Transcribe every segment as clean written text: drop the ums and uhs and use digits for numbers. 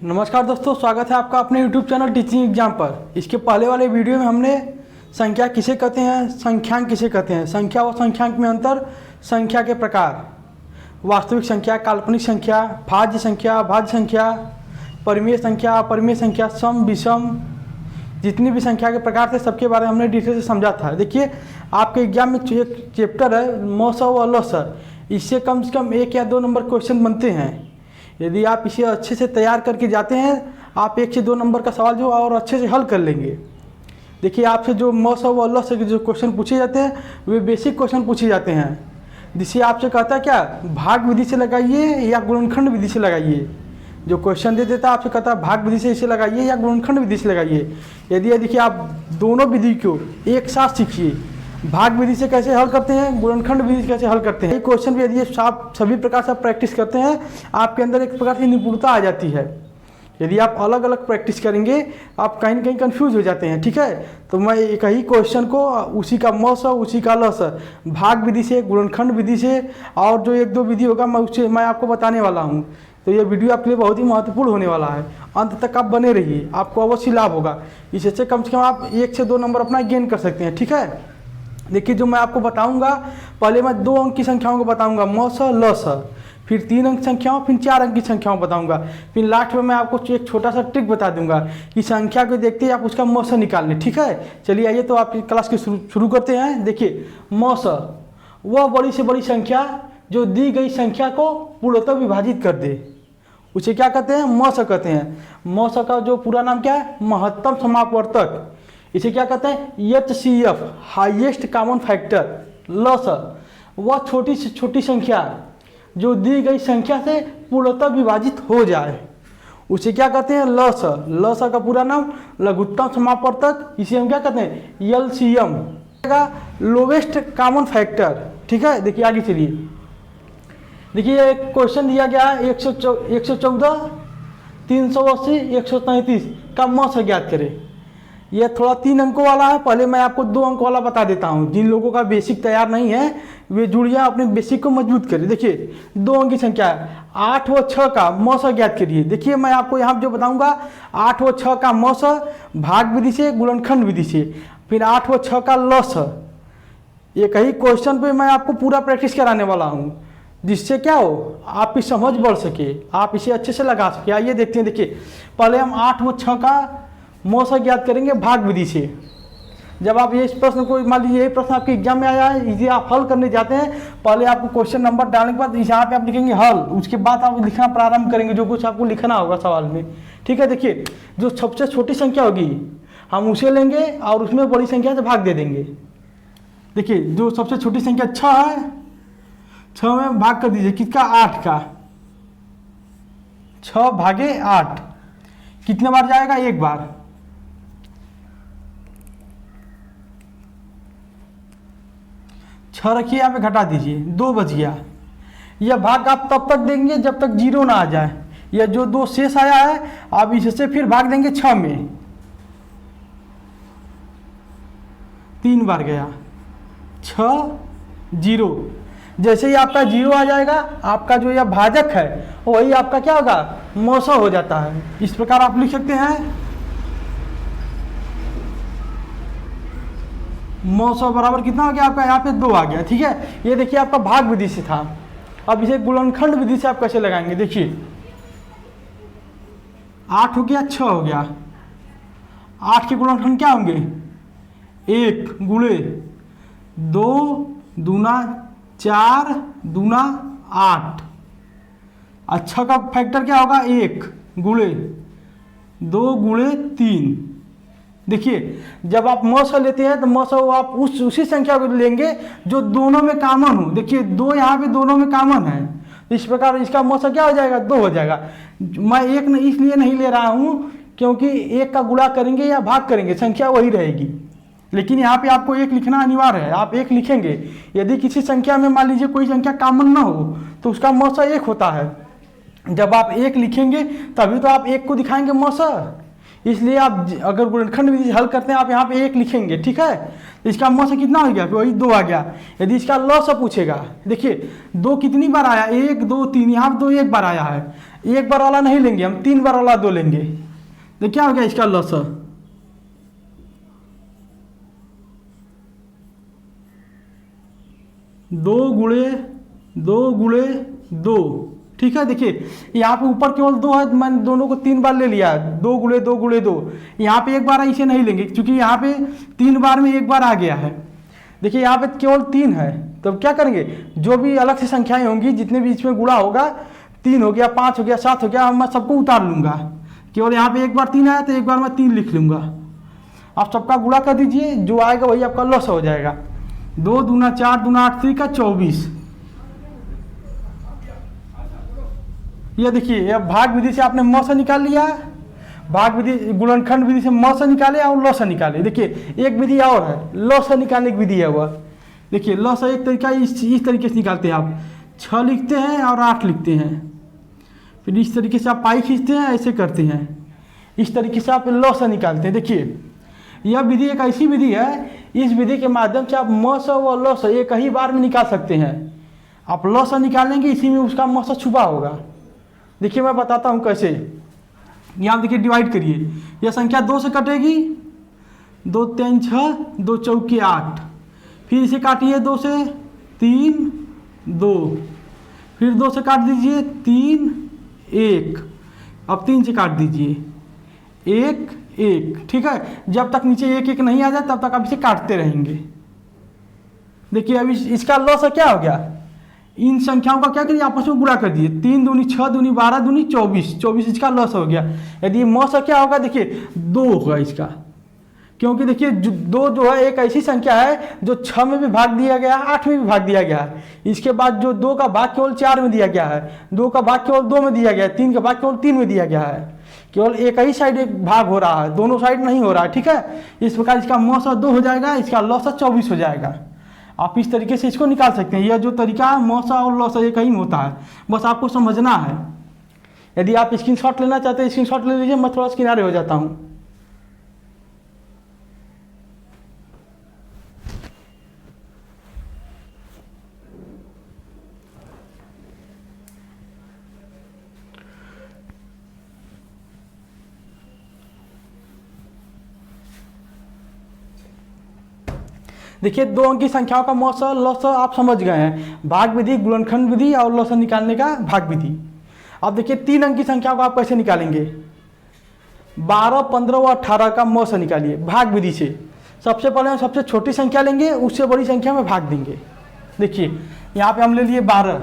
नमस्कार दोस्तों, स्वागत है आपका अपने YouTube चैनल टीचिंग एग्जाम पर। इसके पहले वाले वीडियो में हमने संख्या किसे कहते हैं, संख्यांक किसे कहते हैं, संख्या और संख्यांक में अंतर, संख्या के प्रकार, वास्तविक संख्या, काल्पनिक संख्या, भाज्य संख्या, परिमेय संख्या, अपरिमेय संख्या, सम विषम, जितनी भी संख्या के प्रकार थे सबके बारे में हमने डिटेल से समझा था। देखिए आपके एग्जाम में एक चैप्टर है मौसा व लौसा, इससे कम से कम 1 या 2 नंबर क्वेश्चन बनते हैं। यदि आप इसे अच्छे से तैयार करके जाते हैं, आप 1 से 2 नंबर का सवाल जो और अच्छे से हल कर लेंगे। देखिए आपसे जो मौसा व अल्लाह से जो क्वेश्चन पूछे जाते हैं वे बेसिक क्वेश्चन पूछे जाते हैं, जिससे आपसे कहता है क्या भाग विधि से लगाइए या गुणनखंड विधि से लगाइए। जो क्वेश्चन दे देता है आपसे कहता है भाग विधि से इसे लगाइए या गुणनखंड विधि से लगाइए। यदि देखिए आप दोनों विधि को एक साथ सीखिए, भाग विधि से कैसे हल करते हैं, गुणनखंड विधि से कैसे हल करते हैं। ये क्वेश्चन भी यदि आप सभी प्रकार से प्रैक्टिस करते हैं, आपके अंदर एक प्रकार की निपुणता आ जाती है। यदि आप अलग अलग प्रैक्टिस करेंगे आप कहीं ना कहीं कंफ्यूज हो जाते हैं। ठीक है, तो मैं एक ही क्वेश्चन को उसी का मौसा उसी का लौसा भाग विधि से, गुणनखंड विधि से और जो 1-2 विधि होगा मैं आपको बताने वाला हूँ। तो ये वीडियो आपके लिए बहुत ही महत्वपूर्ण होने वाला है, अंत तक आप बने रहिए, आपको अवश्य लाभ होगा। इससे कम आप 1 से 2 नंबर अपना गेन कर सकते हैं। ठीक है, देखिए जो मैं आपको बताऊंगा, पहले मैं 2 अंक की संख्याओं को बताऊंगा मौसा लौसा, फिर 3 अंक संख्याओं, फिर 4 अंक की संख्याओं बताऊंगा, फिर लास्ट में मैं आपको एक छोटा सा ट्रिक बता दूंगा कि संख्या को देखते ही आप उसका मौसा निकाल लें। ठीक है, चलिए आइए तो आप क्लास की शुरू करते हैं। देखिए मौसा वह बड़ी से बड़ी संख्या जो दी गई संख्या को पूर्णतः विभाजित कर दे, उसे क्या कहते हैं, मौसा कहते हैं। मौसा का जो पूरा नाम क्या है, महत्तम समापवर्तक, इसे क्या कहते हैं, HCF, हाईएस्ट कॉमन फैक्टर। लौसा वह छोटी से छोटी संख्या जो दी गई संख्या से पूर्णतः विभाजित हो जाए, उसे क्या कहते हैं, लौसा। लौसा का पूरा नाम लघुत्तम समापवर्तक, इसे हम क्या कहते हैं, LCM का लोवेस्ट कॉमन फैक्टर। ठीक है, देखिए आगे चलिए। देखिए एक क्वेश्चन दिया गया है 114, 380, 133 का मौसा ज्ञात करें। यह थोड़ा 3 अंकों वाला है, पहले मैं आपको 2 अंक वाला बता देता हूं। जिन लोगों का बेसिक तैयार नहीं है वे जुड़ जाए, अपने बेसिक को मजबूत करें। देखिए 2 अंक की संख्या है, 8 व 6 का मौसा ज्ञात करिए। देखिए मैं आपको यहाँ जो बताऊंगा 8 व 6 का मौसा भाग विधि से, गुणनखंड विधि से, फिर 8 व 6 का लौसा। एक ही क्वेश्चन पे मैं आपको पूरा प्रैक्टिस कराने वाला हूँ, जिससे क्या हो आपकी समझ बढ़ सके, आप इसे अच्छे से लगा सके। आइए देखते हैं। देखिए पहले हम 8 व 6 का मौसा ज्ञात करेंगे भाग विधि से। जब आप ये इस प्रश्न को, मान लीजिए ये प्रश्न आपके एग्जाम में आया है, इसे आप हल करने जाते हैं, पहले आपको क्वेश्चन नंबर डालने के बाद यहाँ पे आप लिखेंगे हल, उसके बाद आप लिखना प्रारंभ करेंगे जो कुछ आपको लिखना होगा सवाल में। ठीक है, देखिए जो सबसे छोटी संख्या होगी हम उसे लेंगे और उसमें बड़ी संख्या से भाग दे देंगे। देखिए जो सबसे छोटी संख्या 6 है, 6 में भाग कर दीजिए, किसका, 8 का। 6 भागे 8 कितने बार जाएगा, 1 बार। 6 रखिए, यहाँ पे घटा दीजिए, 2 बच गया। यह भाग आप तब तक देंगे जब तक 0 ना आ जाए। यह जो 2 शेष आया है आप इससे फिर भाग देंगे 6 में, 3 बार गया, 6 0। जैसे ही आपका 0 आ जाएगा, आपका जो यह भाजक है वही आपका क्या होगा, मौसा हो जाता है। इस प्रकार आप लिख सकते हैं मौसा बराबर कितना हो गया आपका, यहाँ पे 2 आ गया। ठीक है, ये देखिए आपका भाग विधि से था। अब इसे गुणनखंड विधि से आप कैसे लगाएंगे। देखिए 8 हो गया, 6 हो गया, 8 के गुणनखंड क्या होंगे, 1 गुणे 2 दूना 4 दूना 8। अच्छा का फैक्टर क्या होगा, 1 गुणे 2 गुणे 3। देखिए जब आप मौसा लेते हैं तो मौसा आप उसी संख्या को लेंगे जो दोनों में कॉमन हो। देखिए 2 यहाँ पे दोनों में कॉमन है, इस प्रकार इसका मौसा क्या हो जाएगा, 2 हो जाएगा। मैं 1 इसलिए नहीं ले रहा हूँ क्योंकि 1 का गुणा करेंगे या भाग करेंगे संख्या वही रहेगी, लेकिन यहाँ पे आपको 1 लिखना अनिवार्य है। आप 1 लिखेंगे। यदि किसी संख्या में मान लीजिए कोई संख्या कॉमन ना हो तो उसका मौसा 1 होता है। जब आप 1 लिखेंगे तभी तो आप 1 को दिखाएंगे मौसा। इसलिए आप अगर गुणनखंड विधि से हल करते हैं आप यहाँ पे 1 लिखेंगे। ठीक है, तो इसका मौसा कितना हो गया, वही 2 आ गया। यदि इसका लौसा पूछेगा, देखिए 2 कितनी बार आया, 1 2 3, यहाँ 2 1 बार आया है। एक बार वाला नहीं लेंगे हम, 3 बार वाला 2 लेंगे। तो क्या हो गया इसका लॉस? 2 गुणे 2, ठीक है। देखिए यहाँ पे ऊपर केवल 2 है, मैंने दोनों को 3 बार ले लिया, 2 गुणे 2 यहाँ पे एक बार इसे नहीं लेंगे क्योंकि यहाँ पे 3 बार में एक बार आ गया है। देखिए यहाँ पे केवल 3 है, तो क्या करेंगे, जो भी अलग से संख्याएं होंगी, जितने भी इसमें गुणा होगा, 3 हो गया, 5 हो गया, 7 हो गया, मैं सबको उतार लूंगा। केवल यहाँ पे एक बार 3 आया तो एक बार मैं 3 लिख लूंगा। आप सबका गुणा कर दीजिए, जो आएगा वही आपका लॉस हो जाएगा। 2 दूना 4 दूना 8 3 का 24। ये देखिए, अब भाग विधि से आपने म से निकाल लिया, भाग विधि गुणनखंड विधि से म से निकाले और ल से निकाले। देखिए एक विधि और है, ल से निकालने की विधि है वह। देखिए ल से एक तरीका इस तरीके से निकालते हैं आप, 6 लिखते हैं और 8 लिखते हैं, फिर इस तरीके से आप पाई खींचते हैं, ऐसे करते हैं, इस तरीके से आप ल से निकालते हैं। देखिए यह विधि एक ऐसी विधि है, इस विधि के माध्यम से आप म से व ल से एक ही बार में निकाल सकते हैं। आप ल से निकालेंगे, इसी में उसका म से छुपा होगा। देखिए मैं बताता हूँ कैसे। यहाँ देखिए डिवाइड करिए, यह संख्या 2 से कटेगी, 2 3 6, 2 चौके 8, फिर इसे काटिए 2 से, 3 2, फिर 2 से काट दीजिए, 3 1, अब 3 से काट दीजिए, 1 1, ठीक है। जब तक नीचे 1 1 नहीं आ जाए तब तक आप इसे काटते रहेंगे। देखिए अभी इसका लॉस क्या हो गया, इन संख्याओं का क्या करिए, आपस में गुणा कर दिए, 3 दूनी 6 दूनी 12 दूनी 24, 24 इसका लॉस हो गया। यदि म से क्या होगा, देखिए 2 होगा इसका, क्योंकि देखिए 2 जो है एक ऐसी संख्या है जो 6 में भी भाग दिया गया है, 8 में भी भाग दिया गया है। इसके बाद जो 2 का भाग केवल 4 में दिया गया है, 2 का भाग केवल 2 में दिया गया है, 3 का भाग केवल 3 में दिया गया है। केवल एक ही साइड एक भाग हो रहा है, दोनों साइड नहीं हो रहा है, ठीक है। इस प्रकार इसका म से 2 हो जाएगा, इसका ल से 24 हो जाएगा। आप इस तरीके से इसको निकाल सकते हैं। यह जो तरीका है म से और ल से एक ही होता है, बस आपको समझना है। यदि आप स्क्रीनशॉट लेना चाहते हैं स्क्रीनशॉट ले लीजिए, मैं थोड़ा सा किनारे हो जाता हूँ। देखिए 2 अंकी संख्याओं का म से ल से आप समझ गए हैं, भाग विधि, गुणनखंड विधि और ल से निकालने का भाग विधि। अब देखिए 3 अंकी संख्याओं को आप कैसे निकालेंगे, 12 15 व 18 का म से निकालिए भाग विधि से। सबसे पहले हम सबसे छोटी संख्या लेंगे, उससे बड़ी संख्या में भाग देंगे। देखिए यहाँ पे हम ले लिए 12,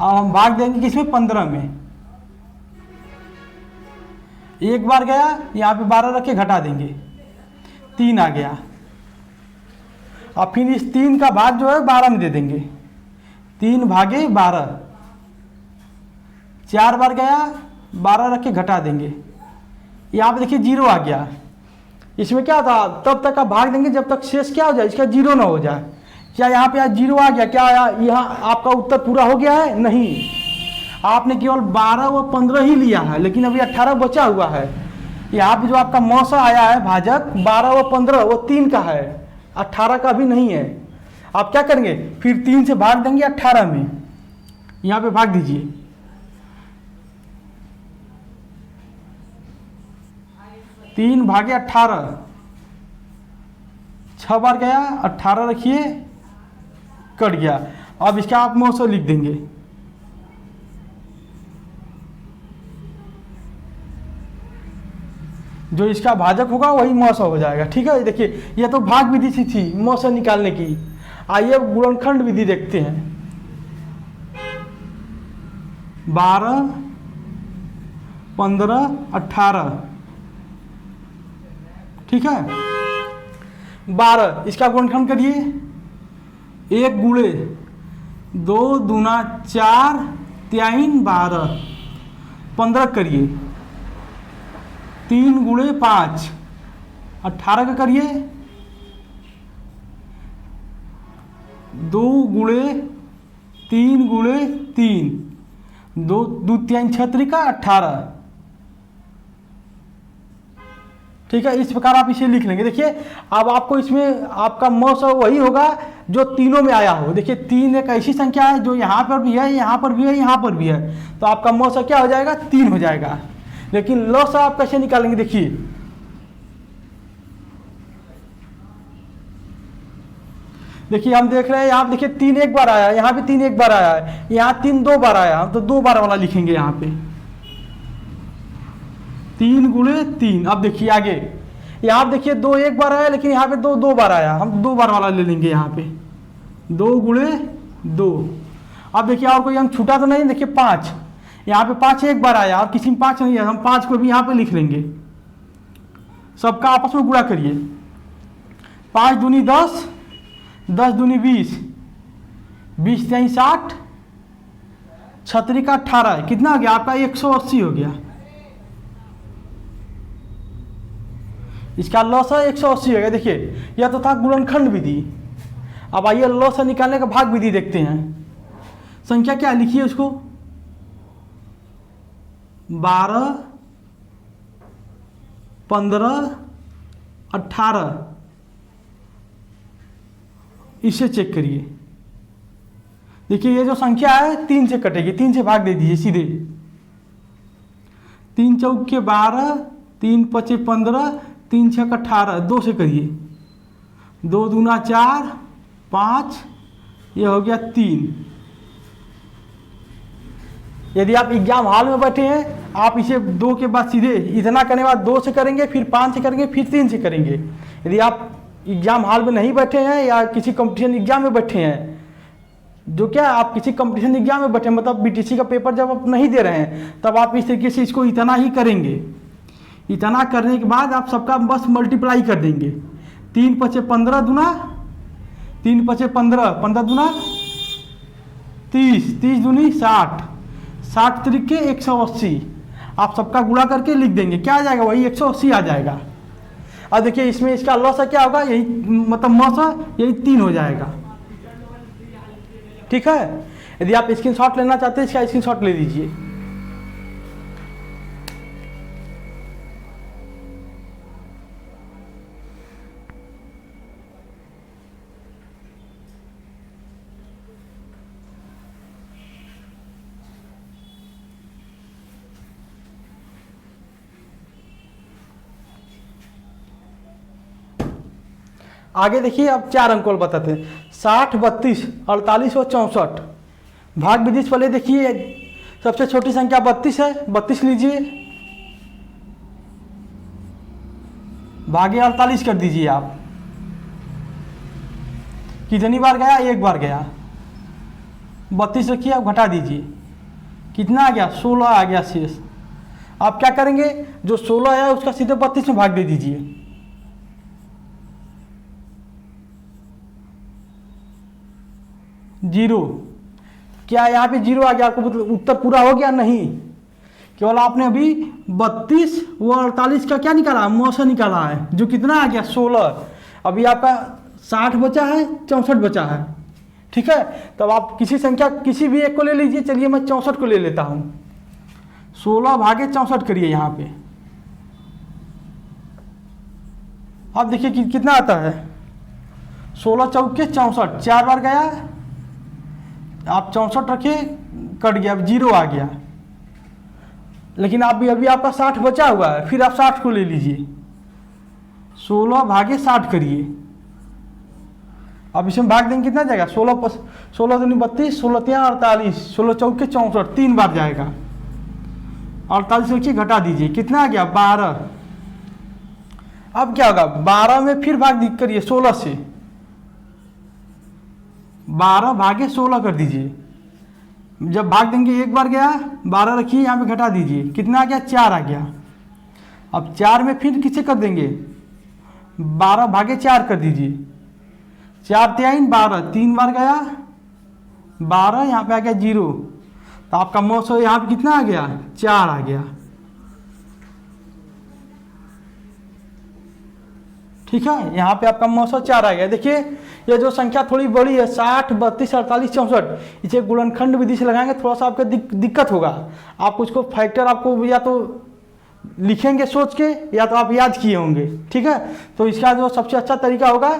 अब हम भाग देंगे किसमें, 15 में। एक बार गया, यहाँ पे 12 रख के घटा देंगे, 3 आ गया। अब फिर इस 3 का भाग जो है 12 में दे देंगे, 3 भागे 12, 4 बार गया, 12 रख के घटा देंगे। यहाँ पे देखिए 0 आ गया। इसमें क्या था, तब तक का भाग देंगे जब तक शेष क्या हो जाए, इसका 0 ना हो जाए। क्या यहाँ पे आज 0 आ गया, क्या यहाँ आपका उत्तर पूरा हो गया है? नहीं, आपने केवल 12 व 15 ही लिया है, लेकिन अभी 18 बचा हुआ है। यहाँ पे जो आपका म से आया है भाजक, 12 व 15 वो 3 का है, 18 का भी नहीं है। आप क्या करेंगे, फिर 3 से भाग देंगे 18 में, यहाँ पे भाग दीजिए। तीन भागे 18, 6 बार गया, 18 रखिए, कट गया। अब इसका आप म से लिख देंगे। जो इसका भाजक होगा वही म से हो जाएगा, ठीक है। देखिए यह तो भाग विधि सी थी म से निकालने की। आइए अब गुणनखंड विधि देखते हैं। 12 15 18, ठीक है। 12 इसका गुणनखंड करिए, 1 गुणे 2 दूना 4 3 12, 15 करिए, 3 गुणे 5 18 का करिए, 2 गुणे 3 गुणे 3, 2 3 6 का 18, ठीक है, इस प्रकार आप इसे लिख लेंगे। देखिए अब आपको इसमें आपका मौसा वही होगा जो तीनों में आया हो। देखिए 3 एक ऐसी संख्या है जो यहाँ पर भी है, यहाँ पर भी है, यहाँ पर भी है, तो आपका मौसा क्या हो जाएगा, 3 हो जाएगा। लेकिन लौसा आप कैसे निकालेंगे, देखिए हम देख रहे हैं यहाँ, देखिए 3 एक बार आया है, यहाँ भी 3 एक बार आया है, यहाँ 3 2 बार आया, तो 2 बार वाला लिखेंगे यहाँ पे, 3 गुणे 3। अब देखिए आगे, यहाँ देखिए 2 एक बार आया, लेकिन यहाँ पे 2 2 बार आया, हम 2 बार वाला ले लेंगे यहाँ पे, 2 गुणे 2। अब देखिए और कोई हम छूटा तो नहीं, देखिए 5, यहाँ पे 5 एक बार आया, और किसी में 5 नहीं है, हम 5 को भी यहाँ पे लिख लेंगे। सबका आपस में गुणा करिए, 5 दूनी 10, 10 दूनी 20, 20 त्याई 60, 36 का 18, कितना हो गया आपका, 180 हो गया। इसका लॉस है 180 हो गया। देखिए यह तो था गुणनखंड विधि। अब आइए लॉस से निकालने का भाग विधि देखते हैं। संख्या क्या लिखिए उसको, 12, 15, 18, इसे चेक करिए। देखिए ये जो संख्या है 3 से कटेगी, 3 से भाग दे दीजिए सीधे, 3 चौके 12, 3 पचे 15, 3 छक 18, 2 से करिए, 2 दूना 4, 5, ये हो गया 3। यदि आप एग्जाम हॉल में बैठे हैं, आप इसे 2 के बाद सीधे इतना करने के बाद 2 से करेंगे, फिर 5 से करेंगे, फिर 3 से करेंगे। यदि आप एग्जाम हॉल में नहीं बैठे हैं या किसी कंपटीशन एग्जाम में बैठे हैं, जो क्या आप किसी कंपटीशन एग्जाम में बैठे हैं, मतलब बीटीसी का पेपर जब आप नहीं दे रहे हैं, तब आप इस तरीके से इसको इतना ही करेंगे। इतना करने के बाद आप सबका बस मल्टीप्लाई कर देंगे, 3 पचे 15 दूना, 3 पचे 15, 15 दूना 30, 30 दूनी 60, 60 तरीके 180, आप सबका गुणा करके लिख देंगे, क्या आ जाएगा, वही 180 आ जाएगा। अब देखिए इसमें इसका लॉसा क्या होगा, यही मतलब मौसा यही 3 हो जाएगा। ठीक है, यदि आप स्क्रीनशॉट लेना चाहते हैं, इसका स्क्रीनशॉट ले लीजिए। आगे देखिए अब 4 अंक वाला बताते हैं, 60, 32, 48 और 64। भाग विधि से पहले देखिए सबसे छोटी संख्या 32 है, 32 लीजिए, भागे 48 कर दीजिए आप। कितनी बार गया, एक बार गया, 32 रखिए, आप घटा दीजिए, कितना आ गया, 16 आ गया शेष। आप क्या करेंगे, जो 16 है उसका सीधे 32 में भाग दे दीजिए। जीरो, क्या यहाँ पे जीरो आ गया, आपको उत्तर पूरा हो गया, नहीं, केवल आपने अभी 32 व 48 का क्या निकाला, मौसा निकाला है, जो कितना आ गया, 16। अभी आपका 60 बचा है, 64 बचा है। ठीक है, तब आप किसी संख्या किसी भी एक को ले लीजिए। चलिए मैं 64 को ले लेता हूँ, 16 भागे 64 करिए यहाँ पे। अब देखिए कितना आता है, 16 चौके 64, 4 बार गया, आप 64 रखिए, कट गया, अब 0 आ गया। लेकिन आप भी अभी आपका 60 बचा हुआ है, फिर आप 60 को ले लीजिए, 16 भागे 60 करिए। अब इसमें भाग देंगे, कितना जाएगा, 16 दूनी 32, 16 तिया 48, 16 चौके 64, 3 बार जाएगा, 48 रखिए, घटा दीजिए, कितना आ गया, 12। अब क्या होगा, 12 में फिर भाग करिए 16 से, 12 भागे 16 कर दीजिए। जब भाग देंगे एक बार गया, 12 रखिए, यहाँ पे घटा दीजिए, कितना आ गया, 4 आ गया। अब 4 में फिर किसे कर देंगे, 12 भागे 4 कर दीजिए, 4 3 12, 3 बार गया, 12, यहाँ पे आ गया 0, तो आपका मौसम यहाँ पे कितना आ गया, 4 आ गया। ठीक है, यहाँ पे आपका मौसम 4 आ गया। देखिए ये जो संख्या थोड़ी बड़ी है, 60, 32, 48, 64, इसे गुणनखंड विधि से लगाएंगे, थोड़ा सा आपका दिक्कत होगा। आप उसको फैक्टर आपको या तो लिखेंगे सोच के या तो आप याद किए होंगे, ठीक है। तो इसका जो सबसे अच्छा तरीका होगा,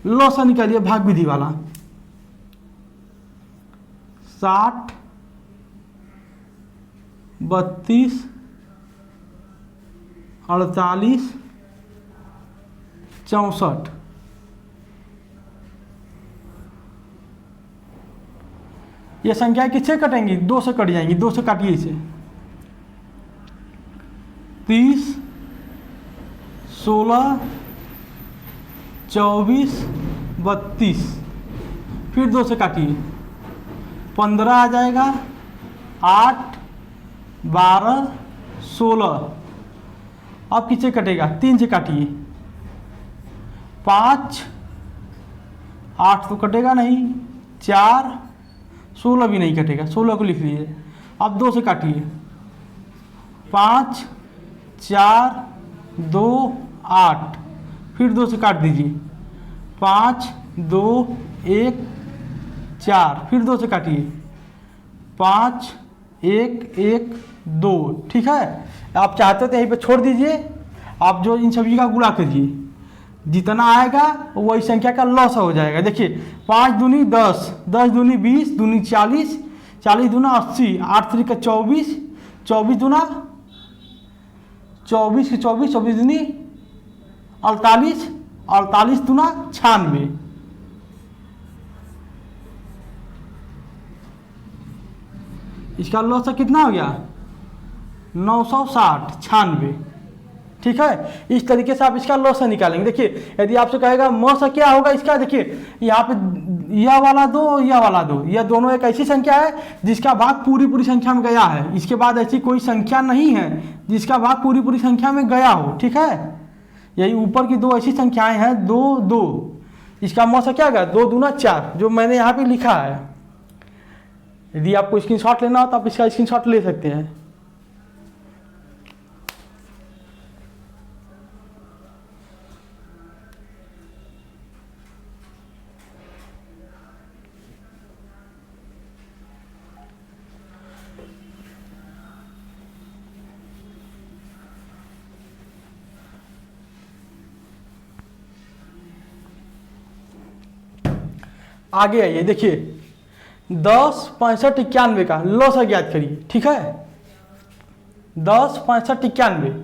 लॉसा निकालिए भाग विधि वाला। 60, 32, 48, 64। ये संख्या किससे कटेंगी? 2 से कट जाएंगी। 2 से काटिए इसे। 30, 16, 24, 32, फिर 2 से काटिए। 15 आ जाएगा, 8, 12, 16। अब किससे कटेगा? 3 से काटिए। 5, 8 तो कटेगा नहीं, 4, 16 भी नहीं कटेगा, 16 को लिख लीजिए। अब 2 से काटिए। 5, 4, 2, 8, फिर 2 से काट दीजिए। 5, 2, 1, 4, फिर 2 से काटिए। 5, 1, 1, 2, ठीक है। आप चाहते तो यहीं पे छोड़ दीजिए, आप जो इन सभी का गुणा करिए, जितना आएगा वही संख्या का लॉस हो जाएगा। देखिए 5 दूनी 10, 10 दूनी 20, दूनी 40, 40 दूना 80, 8 3 का 24, 24 दूना 24 के 24, 24 दूनी 48, 48 दूना 96। इसका लॉस कितना हो गया? 960, 96, ठीक है। इस तरीके से आप इसका लॉस निकालेंगे। देखिए यदि आपसे कहेगा मौसा क्या होगा इसका, देखिए यहाँ पे यह वाला 2, यह वाला 2, यह दोनों एक ऐसी संख्या है जिसका भाग पूरी संख्या में गया है। इसके बाद ऐसी कोई संख्या नहीं है जिसका भाग पूरी संख्या में गया हो, ठीक है। यही ऊपर की 2 ऐसी संख्याएं हैं, 2, 2, इसका मौसा क्या होगा? 2 दूना 4, जो मैंने यहाँ पे लिखा है। यदि आपको स्क्रीनशॉट लेना हो तो आप इसका स्क्रीनशॉट ले सकते हैं। आगे आइए, देखिए 10, 65, 91 का लॉस ज्ञात करिए, ठीक है। 10, 65, 91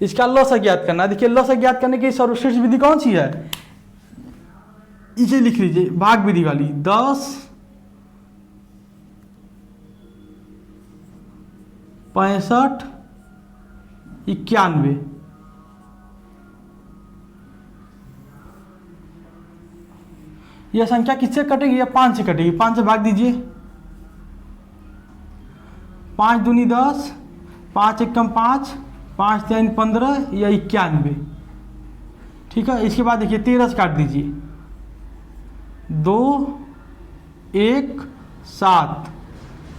इसका लॉस ज्ञात करना। देखिए लॉस ज्ञात करने की सर्वश्रेष्ठ विधि कौन सी है? इसे लिख लीजिए, भाग विधि वाली। 10, 65, 91। यह संख्या किससे कटेगी? या 5 से कटेगी। 5 से भाग दीजिए। 5 दूनी 10, 5 एकम 5, 5 3 15 या 91, ठीक है। इसके बाद देखिए 13 से काट दीजिए। 2, 1, 7,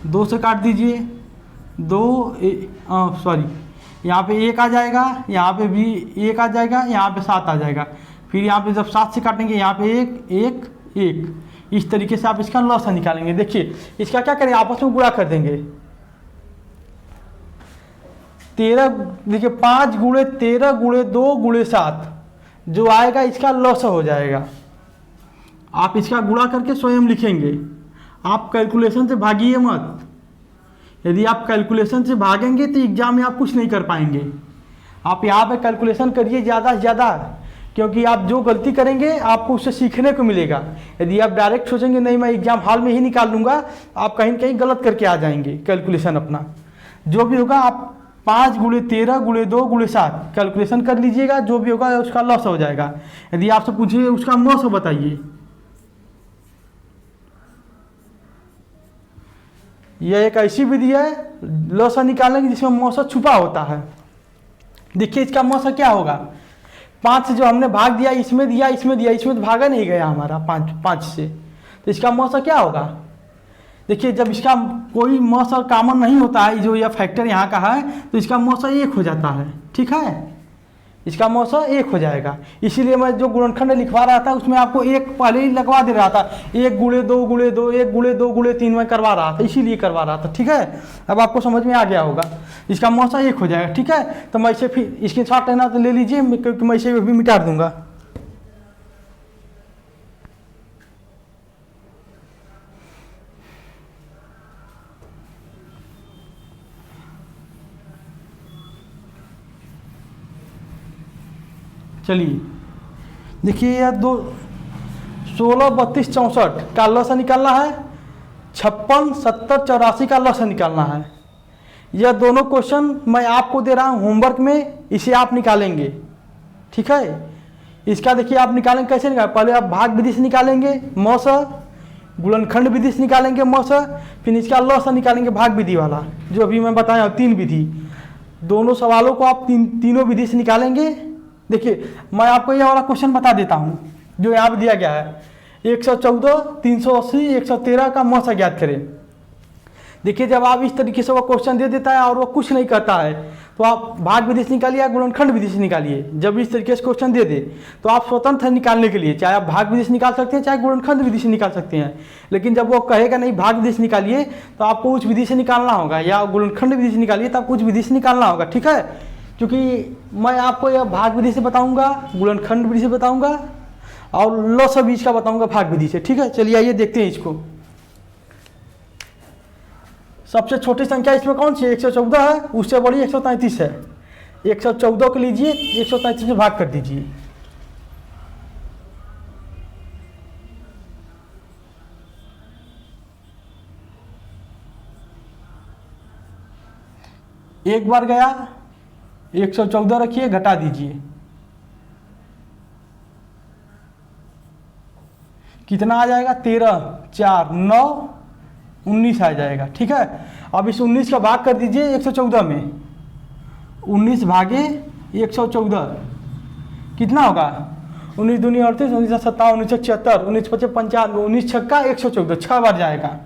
2 से काट दीजिए। 2 सॉरी, यहाँ पे 1 आ जाएगा, यहाँ पे भी 1 आ जाएगा, यहाँ पे 7 आ जाएगा। फिर यहाँ पे जब 7 से काटेंगे यहाँ पे 1, 1, 1। इस तरीके से आप इसका लॉस निकालेंगे। देखिए इसका क्या करें, आपस में गुणा कर देंगे। 13, देखिए 5 गुणे 13 गुणे 2 गुणे 7 जो आएगा इसका लॉस हो जाएगा। आप इसका गुणा करके स्वयं लिखेंगे, आप कैलकुलेशन से भागिए मत। यदि आप कैलकुलेशन से भागेंगे तो एग्जाम में आप कुछ नहीं कर पाएंगे। आप यहाँ पे कैलकुलेशन करिए ज़्यादा से ज़्यादा, क्योंकि आप जो गलती करेंगे आपको उससे सीखने को मिलेगा। यदि आप डायरेक्ट सोचेंगे नहीं मैं एग्जाम हॉल में ही निकाल लूँगा, आप कहीं न कहीं गलत करके आ जाएंगे। कैलकुलेशन अपना जो भी होगा आप 5 गुणे 13 गुणे 2 गुणे 7 कैलकुलेशन कर लीजिएगा, जो भी होगा उसका लॉस हो जाएगा। यदि आपसे पूछिए उसका मौसा बताइए, यह एक ऐसी विधि है लॉस निकालने की जिसमें मौसा छुपा होता है। देखिए इसका मौसा क्या होगा, 5 से जो हमने भाग दिया, इसमें दिया, इसमें दिया, इसमें तो भागा नहीं गया हमारा 5 से, तो इसका मौसा क्या होगा। देखिए जब इसका कोई मौसा कॉमन नहीं होता है, जो यह फैक्टर यहाँ का है, तो इसका मौसा 1 हो जाता है, ठीक है। इसका मौसा 1 हो जाएगा। इसीलिए मैं जो गुणनखंड लिखवा रहा था उसमें आपको 1 पहले ही लगवा दे रहा था, 1 गुणे 2 गुणे 2, 1 गुणे 2 गुणे 3 में करवा रहा था, इसीलिए करवा रहा था। ठीक है, अब आपको समझ में आ गया होगा। इसका मौसा 1 हो जाएगा। ठीक है, तो मैं इसे फिर इसके साथ लेना तो ले लीजिए, क्योंकि मैं इसे भी मिटा दूंगा। चलिए देखिए, यह 16, 32, 64 का लसा निकालना है, 56, 70, 84 का लसा निकालना है। यह दोनों क्वेश्चन मैं आपको दे रहा हूँ होमवर्क में, इसे आप निकालेंगे। ठीक है, इसका देखिए आप निकालेंगे कैसे निकालेंगे। पहले आप भाग विधि से निकालेंगे मौसा, गुणनखंड विधि से निकालेंगे मौसा, फिर इसका लसा निकालेंगे भाग विधि वाला, जो अभी मैं बताया 3 विधि। दोनों सवालों को आप तीनों विधि से निकालेंगे। देखिए मैं आपको यह वाला क्वेश्चन बता देता हूँ जो यहाँ पे दिया गया है, 114, 380, 113 का मौसा ज्ञात करें। देखिए जब आप इस तरीके से वो क्वेश्चन दे देता है और वो कुछ नहीं करता है, तो आप भाग विधि से निकालिए या गुणनखंड विधि से निकालिए। जब इस तरीके से क्वेश्चन दे दे तो आप स्वतंत्र निकालने के लिए, चाहे आप भाग विधि से निकाल सकते हैं, चाहे गुणनखंड विधि से निकाल सकते हैं। लेकिन जब वो कहेगा नहीं भाग विधि से निकालिए, तो आपको उस विधि से निकालना होगा, या गुणनखंड विधि से निकालिए तो आपको उस विधि से निकालना होगा। ठीक है, क्योंकि मैं आपको यह भाग विधि से बताऊंगा, गुणनखंड विधि से बताऊंगा और लसा बीज का बताऊंगा भाग विधि से। ठीक है, चलिए आइए देखते हैं इसको। सबसे छोटी संख्या इसमें कौन सी है? 114 है, उससे बड़ी 133 है। 114 को लीजिए, 133 में भाग कर दीजिए। एक बार गया, 114 रखिए, घटा दीजिए, कितना आ जाएगा? 13, 4, 9, 19 आ जाएगा। ठीक है, अब इस 19 का भाग कर दीजिए 114 में। 19 भागे 114 कितना होगा? 19 दूनी 38, 19 57, 19 76, 19 55 95, 19 छक्का 114, 6 बार जाएगा,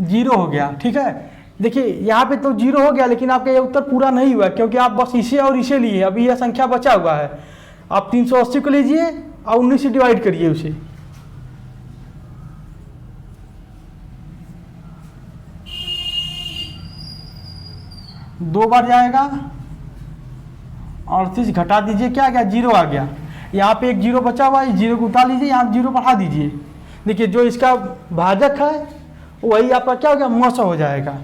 0 हो गया। ठीक है, देखिए यहाँ पे तो 0 हो गया, लेकिन आपका ये उत्तर पूरा नहीं हुआ, क्योंकि आप बस इसे और इसे लिए, अभी यह संख्या बचा हुआ है। आप 380 को लीजिए और 19 से डिवाइड करिए उसे। दो बार जाएगा, 38 घटा दीजिए, क्या आ गया? 0 आ गया। यहाँ पे एक 0 बचा हुआ है, 0 को उतार लीजिए, यहाँ 0 बढ़ा दीजिए। देखिए जो इसका भाजक है वही आपका क्या हो गया? मौसा हो जाएगा।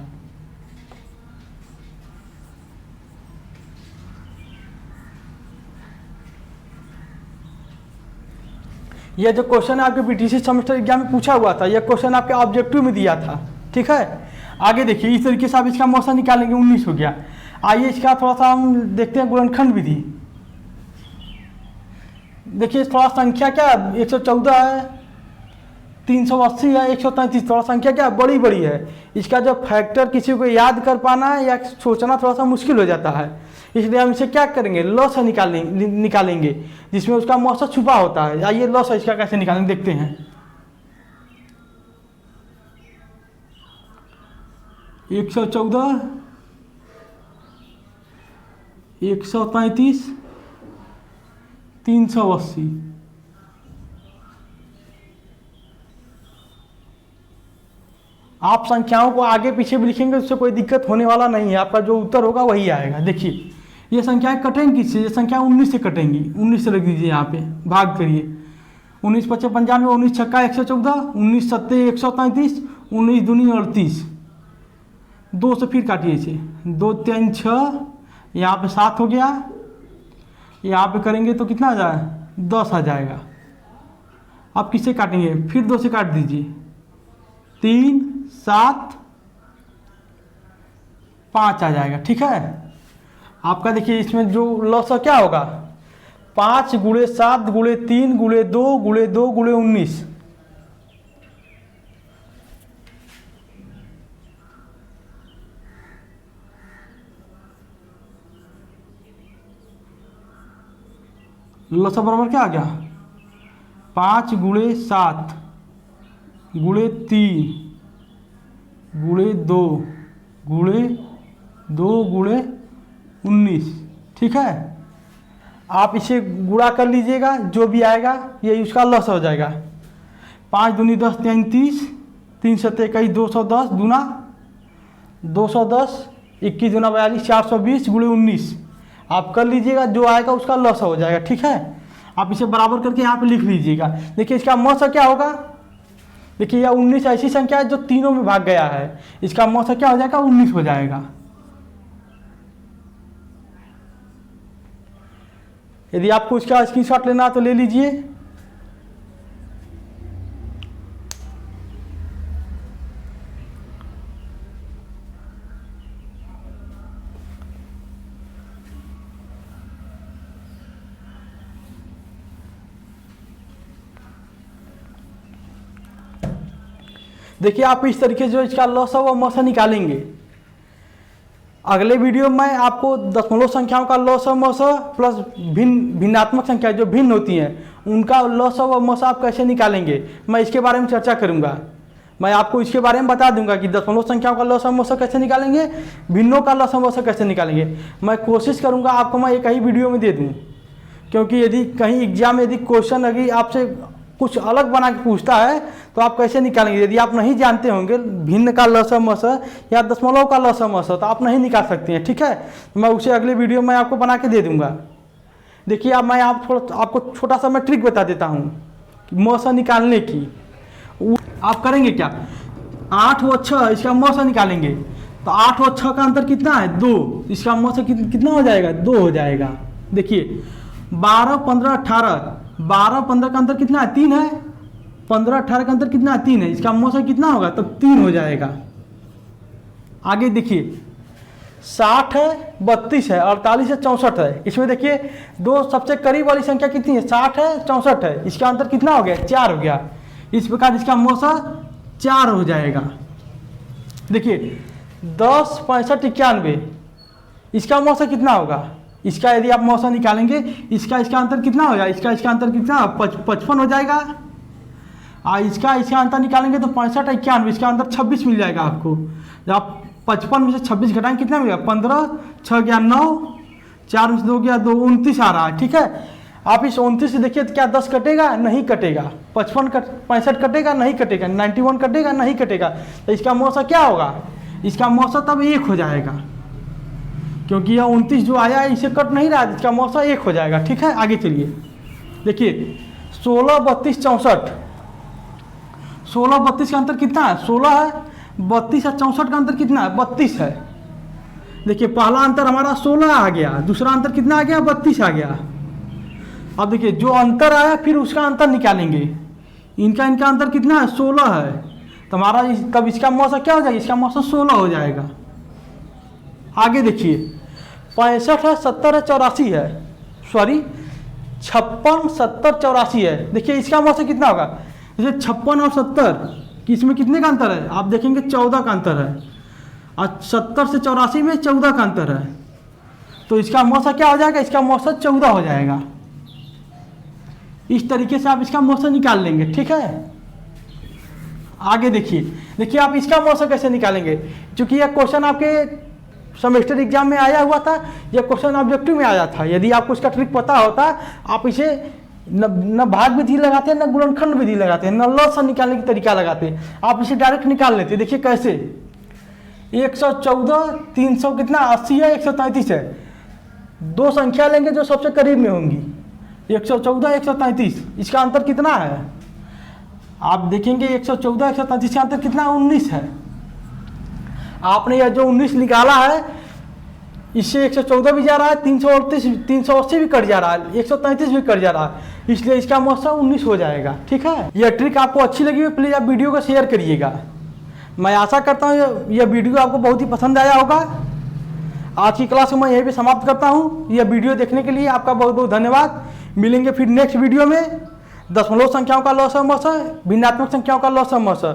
यह जो क्वेश्चन आपके बीटीसी सेमेस्टर एग्जाम में पूछा हुआ था, यह क्वेश्चन आपके ऑब्जेक्टिव में दिया था। ठीक है, आगे देखिए इस तरीके से आप इसका मौसा निकालेंगे। 19 हो गया। आइए इसका थोड़ा सा हम देखते हैं गुणनखंड विधि। देखिए थोड़ा संख्या क्या है? 114 है, 380 है, 133, थोड़ा संख्या क्या बड़ी बड़ी है। इसका जो फैक्टर किसी को याद कर पाना है या सोचना थोड़ा सा मुश्किल हो जाता है, इसलिए हम इसे क्या करेंगे? लसा निकालेंगे, जिसमें उसका मौसा छुपा होता है। आइए लसा इसका कैसे निकालेंगे देखते हैं। 114, 133, 380। आप संख्याओं को आगे पीछे भी लिखेंगे, उससे कोई दिक्कत होने वाला नहीं है, आपका जो उत्तर होगा वही आएगा। देखिए ये संख्याएं कटेंगी किससे? ये संख्या 19 से कटेंगी। 19 से रख दीजिए, यहाँ पे भाग करिए। 19 55 95, 19 छक्का 114, 19 सत्ते 133, 19 दूनी 38। 2 से फिर काटिए इसे, 2 3 6, यहाँ पे 7 हो गया। यहाँ पे करेंगे तो कितना आ जाए? 10 आ जाएगा। आप किससे काटेंगे? फिर 2 से काट दीजिए, 3 7 5 आ जाएगा। ठीक है, आपका देखिए इसमें जो लसा क्या होगा? 5 गुणे 7 गुणे 3 गुणे 2 गुणे 2 गुणे 19। लसा बराबर क्या आ गया? 5 गुणे 7 गुणे 3 गुणे 2 गुणे 2 गुणे 19, ठीक है। आप इसे गुणा कर लीजिएगा, जो भी आएगा ये उसका लॉस हो जाएगा। 5 दूनी 10 33, 3 सत्ते 21, 210 दूना 210, 21 दूना 42, 420 गुणे 19 आप कर लीजिएगा, जो आएगा उसका लॉस हो जाएगा, ठीक है। आप इसे बराबर करके यहाँ पे लिख लीजिएगा। देखिए इसका मौसा क्या होगा, देखिए यह 19 ऐसी संख्या है जो तीनों में भाग गया है, इसका मौसा क्या हो जाएगा, 19 हो जाएगा। यदि आपको इसका स्क्रीनशॉट लेना है तो ले लीजिए। देखिए आप इस तरीके से जो इसका लॉस है वो मौसा निकालेंगे। अगले वीडियो में आपको दशमलव संख्याओं का लॉस और मौसा प्लस भिन्नात्मक संख्या जो भिन्न होती हैं उनका लॉस और मौसा आप कैसे निकालेंगे, मैं इसके बारे में चर्चा करूंगा। मैं आपको इसके बारे में बता दूंगा कि दशमलव संख्याओं का लॉस और मौसा कैसे निकालेंगे, भिन्नों का लॉस और मौसा कैसे निकालेंगे। मैं कोशिश करूंगा आपको मैं एक ही वीडियो में दे दूं, क्योंकि यदि कहीं एग्जाम में यदि क्वेश्चन अगर आपसे कुछ अलग बना के पूछता है तो आप कैसे निकालेंगे। यदि आप नहीं जानते होंगे भिन्न का लॉस और मौसा या दशमलव का लॉस और मौसा तो आप नहीं निकाल सकते हैं, ठीक है। मैं उसे अगले वीडियो में आपको बना के दे दूंगा। देखिए अब मैं आपको छोटा सा मैं ट्रिक बता देता हूँ मौसा निकालने की। आप करेंगे क्या, 8 व 6 इसका मौसा निकालेंगे तो 8 व 6 का अंतर कितना है, 2, इसका मौसा कितना हो जाएगा, 2 हो जाएगा। देखिए 12 15 18, 12 15 का अंतर कितना है, 3 है। 15 18 का अंतर कितना है, 3 है। इसका मौसा कितना होगा, तब 3 हो जाएगा। आगे देखिए 60 है, 32 है, 48 है, 64 है। इसमें देखिए दो सबसे करीब वाली संख्या कितनी है, 60 है 64 है। इसका अंतर कितना हो गया, 4 हो गया। इस प्रकार इसका मौसा 4 हो जाएगा। देखिए 10 65 91 इसका मौसा कितना होगा, इसका यदि आप मौसा निकालेंगे इसका अंतर कितना हो जाएगा, इसका अंतर कितना 55 हो जाएगा। इसका अंतर निकालेंगे तो 65 91 इसका अंतर 26 मिल जाएगा आपको। जब आप 55 में से 26 घटाएंगे कितना मिलेगा, 15, 6 गया 9, 4 में से 2 गया 2, 29 आ रहा है, ठीक है। आप इस 29 से देखिए तो क्या 10 कटेगा, नहीं कटेगा। 65 कटेगा, नहीं कटेगा। 91 कटेगा, नहीं कटेगा। तो इसका मौसा क्या होगा, इसका मौसा तब 1 हो जाएगा, क्योंकि यह 29 जो आया है इसे कट नहीं रहा, इसका मौसा 1 हो जाएगा, ठीक है। आगे चलिए देखिए 16 32 64, 16 32 का अंतर कितना है, 16 है। 32 और 64 का अंतर कितना है, 32 है। देखिए पहला अंतर हमारा 16 आ गया, दूसरा अंतर कितना आ गया, 32 आ गया। अब देखिए जो अंतर आया फिर उसका अंतर निकालेंगे। इनका अंतर कितना है, 16 है। तो हमारा तब इसका मौसा क्या हो जाएगा, इसका मौसा 16 हो जाएगा। आगे देखिए 65 है, 70 है, 84 है, सॉरी 56 70 84 है। देखिए इसका मौसा कितना होगा, जैसे 56 और 70 कि इसमें कितने का अंतर है, आप देखेंगे 14 का अंतर है, और 70 से 84 में 14 का अंतर है। तो इसका मौसा क्या हो जाएगा, इसका मौसा 14 हो जाएगा। इस तरीके से आप इसका मौसा निकाल लेंगे, ठीक है। आगे देखिए आप इसका मौसा कैसे निकालेंगे, क्योंकि यह क्वेश्चन आपके सेमेस्टर एग्जाम में आया हुआ था, यह क्वेश्चन ऑब्जेक्टिव में आया था। यदि आपको इसका ट्रिक पता होता आप इसे न भाग विधि लगाते, न गुणनखंड विधि लगाते, न लॉस निकालने की तरीका लगाते, आप इसे डायरेक्ट निकाल लेते। देखिए कैसे, 114 300 कितना 80 है, 133 है। दो संख्या लेंगे जो सबसे करीब में होंगी, 114 133, इसका अंतर कितना है, आप देखेंगे 114 133 का अंतर कितना, 19 है। आपने यह जो 19 निकाला है इससे 114 भी जा रहा है, 380 भी कट जा रहा है, 133 भी कट जा रहा है, इसलिए इसका मौसा 19 हो जाएगा, ठीक है। यह ट्रिक आपको अच्छी लगी हो प्लीज़ आप वीडियो को शेयर करिएगा। मैं आशा करता हूँ यह वीडियो आपको बहुत ही पसंद आया होगा। आज की क्लास को मैं यहीं पे समाप्त करता हूँ। यह वीडियो देखने के लिए आपका बहुत बहुत धन्यवाद। मिलेंगे फिर नेक्स्ट वीडियो में दशमलव संख्याओं का लॉस और मौसा, भिन्नात्मक संख्याओं का लॉस और मौसा।